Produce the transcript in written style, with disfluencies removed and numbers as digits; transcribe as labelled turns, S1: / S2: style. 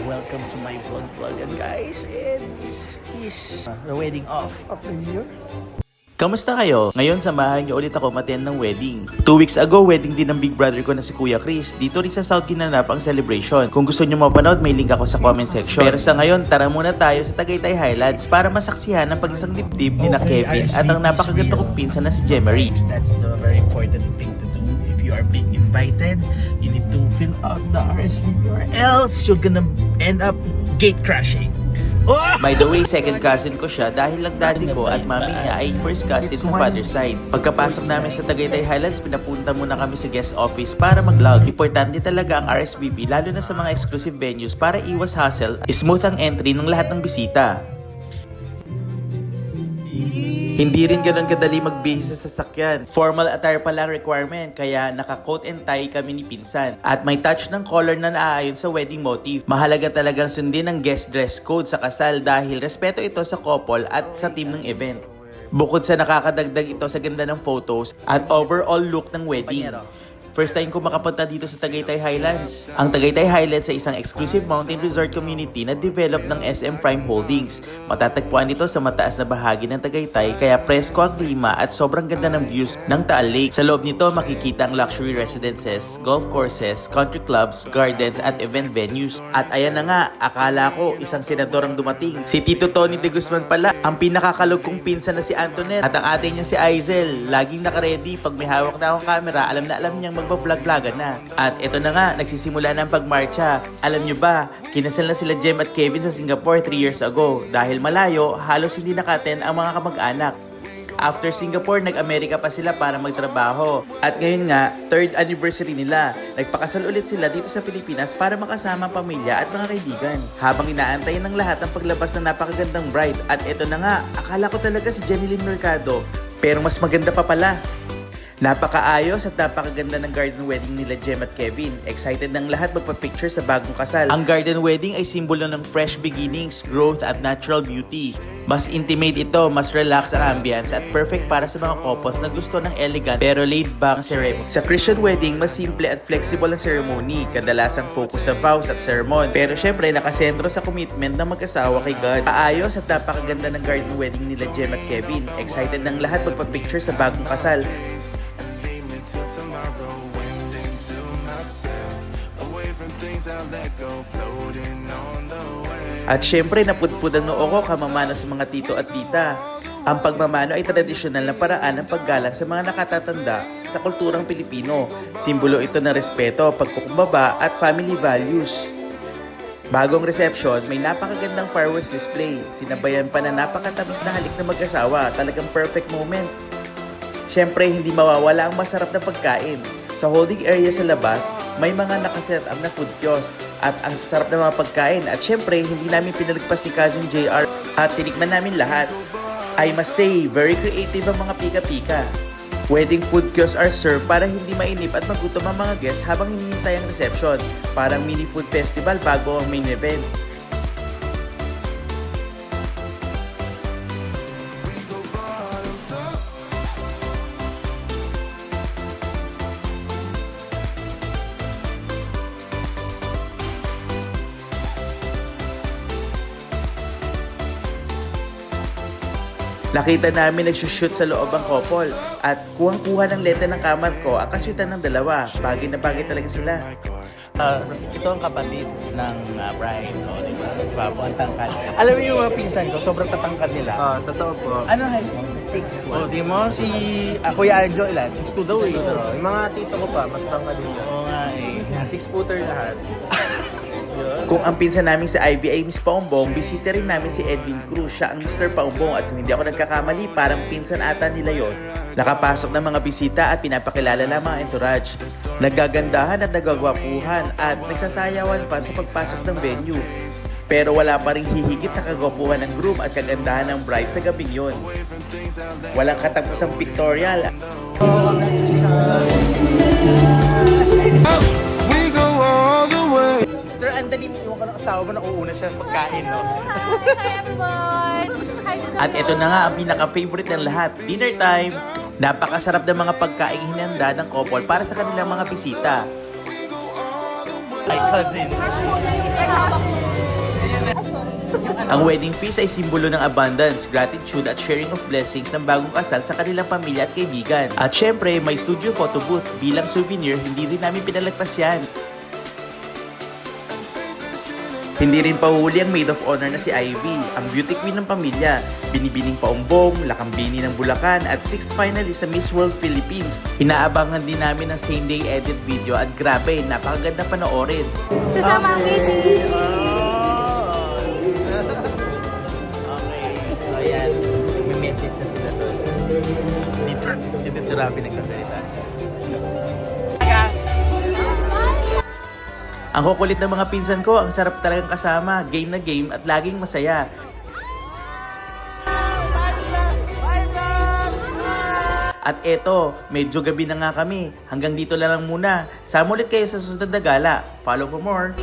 S1: welcome to my vlog and guys, and this is the wedding of the year.
S2: Kamusta kayo? Ngayon samahan niyo ulit ako maten ng wedding. 2 weeks ago, wedding din ng big brother ko na si Kuya Chris. Dito rin sa South ginanap ang celebration. Kung gusto niyo mapanood, may link ako sa comment section. Pero sa ngayon, tara muna tayo sa Tagaytay Highlands para masaksihan ang pag-isang dibdib ni na Kevin at ang napakaganda kong pinsan na si Jemery.
S1: That's the very important thing to do. If you are being invited, you need to fill out the RSVP or else you're gonna end up gate crashing.
S2: By the way, second cousin ko siya dahil lang daddy ko at mami niya ay first cousin sa father's side. Pagkapasok namin sa Tagaytay Highlands, pinapunta muna kami sa guest office para mag-log. Importante talaga ang RSVP lalo na sa mga exclusive venues para iwas hassle at smooth ang entry ng lahat ng bisita. Hindi rin ganoon kadali magbihis sa sasakyan. Formal attire pa lang requirement, kaya naka-coat and tie kami ni pinsan. At may touch ng color na naaayon sa wedding motif. Mahalaga talagang sundin ang guest dress code sa kasal dahil respeto ito sa couple at sa team ng event. Bukod sa nakakadagdag ito sa ganda ng photos at overall look ng wedding. First time ko makapunta dito sa Tagaytay Highlands. Ang Tagaytay Highlands ay isang exclusive mountain resort community na develop ng SM Prime Holdings. Matatagpuan ito sa mataas na bahagi ng Tagaytay kaya presko ang klima at sobrang ganda ng views ng Taal Lake. Sa loob nito makikita ang luxury residences, golf courses, country clubs, gardens at event venues. At ayan na nga, akala ko isang senador ang dumating. Si Tito Tony de Guzman pala, ang pinakakalog kong pinsan na si Antoinette. At ang ate niya si Aizel, laging nakaredy. Pag may hawak na akong camera, alam na alam niyang magbablog-vlogan na. At ito na nga, nagsisimula na ang pagmarcha. Alam nyo ba, kinasal na sila Jem at Kevin sa Singapore 3 years ago. Dahil malayo, halos hindi nakaten ang mga kamag-anak. After Singapore, nag-Amerika pa sila para magtrabaho. At ngayon nga, 3rd anniversary nila. Nagpakasal ulit sila dito sa Pilipinas para makasama ang pamilya at mga kaibigan. Habang inaantayin ng lahat ang paglabas ng napakagandang bride. At ito na nga, akala ko talaga si Jenilyn Mercado. Pero mas maganda pa pala. Napakaayos at napakaganda ng garden wedding nila Jem at Kevin. Excited ng lahat magpa-picture sa bagong kasal. Ang garden wedding ay simbolo ng fresh beginnings, growth at natural beauty. Mas intimate ito, mas relax ang ambience at perfect para sa mga couples na gusto ng elegant pero laid-back ceremony. Sa Christian wedding, mas simple at flexible ang ceremony. Kadalasang focus sa vows at sermon. Pero syempre, nakasentro sa commitment ng mag-asawa kay God. Paayos at napakaganda ng garden wedding nila Jem at Kevin. Excited ng lahat magpa-picture sa bagong kasal. At syempre, napudpud ang noo ko kamamana sa mga tito at tita. Ang pagmamano ay tradisyonal na paraan ng paggalang sa mga nakatatanda sa kulturang Pilipino. Simbolo ito ng respeto, pagkukumbaba at family values. Bagong reception, may napakagandang fireworks display. Sinabayan pa na napakatamis na halik na mag-asawa. Talagang perfect moment. Syempre, hindi mawawala ang masarap na pagkain. Sa holding area sa labas, may mga nakaset up na food kiosk at ang sasarap na mga pagkain. At syempre, hindi namin pinalagpas ni Cousin JR at tinikman namin lahat. I must say, very creative ang mga pika-pika. Wedding food kiosks are served para hindi mainip at magutom ang mga guests habang hinihintay ang reception. Parang mini food festival bago ang main event. Nakita namin nagsushoot sa loob ang couple at kuhang-kuha ng lente ng kamar ko ang kaswitan ng dalawa. Bagay na bagay talaga sila.
S1: Ito ang kapatid ng bride. Diba? Babo, ang tangkad. Alam mo yung mga pinsan ko, sobrang tatangkad nila.
S3: Totoo po.
S1: Ano height mo?
S3: 6'1".
S1: Di mo? Si Kuya Arjo, ilan? 6'2" daw eh.
S3: Yung mga tito ko pa, matangkad din yan.
S1: Oo nga eh.
S3: 6-footer lahat.
S2: Kung ang pinsan namin si Ivy ay Miss Paumbong, bisita rin namin si Edwin Cruz. Siya ang Mr. Paumbong at kung hindi ako nagkakamali, parang pinsan ata nila yon. Nakapasok ng mga bisita at pinapakilala ng mga entourage. Nagagandahan at nagagwapuhan at nagsasayawan pa sa pagpasok ng venue. Pero wala pa rin hihigit sa kagwapuhan ng groom at kagandahan ng bride sa gabing yon. Walang katapusang pictorial.
S1: Sister, andali mo yung asawa mo na uuna siya pagkain, no?
S4: Hi everyone! Hi to the
S2: At ito na nga ang pinaka-favorite ng lahat, dinner time. Napakasarap ng mga pagkain hinanda ng couple para sa kanilang mga bisita.
S1: My cousin.
S4: Muna yung hawak mo.
S2: Ang wedding feast ay simbolo ng abundance, gratitude at sharing of blessings ng bagong kasal sa kanilang pamilya at kaibigan. At syempre, may studio photo booth. Bilang souvenir, hindi rin namin pinalagpas yan. Hindi rin pahuhuli ang maid of honor na si Ivy, ang beauty queen ng pamilya, binibining paumbong, lakambini ng Bulacan at 6th finalist sa Miss World Philippines. Inaabangan din namin ang same day edit video at grabe, napakaganda panoorin.
S4: Kasama ang baby.
S1: Okay. So yan, may message na sila doon. Si Tito Rafi nagsasalita.
S2: Ang kukulit ng mga pinsan ko, ang sarap talagang kasama, game na game at laging masaya. At eto, medyo gabi na nga kami. Hanggang dito lang muna. Sama ulit kayo sa susunod na gala. Follow for more.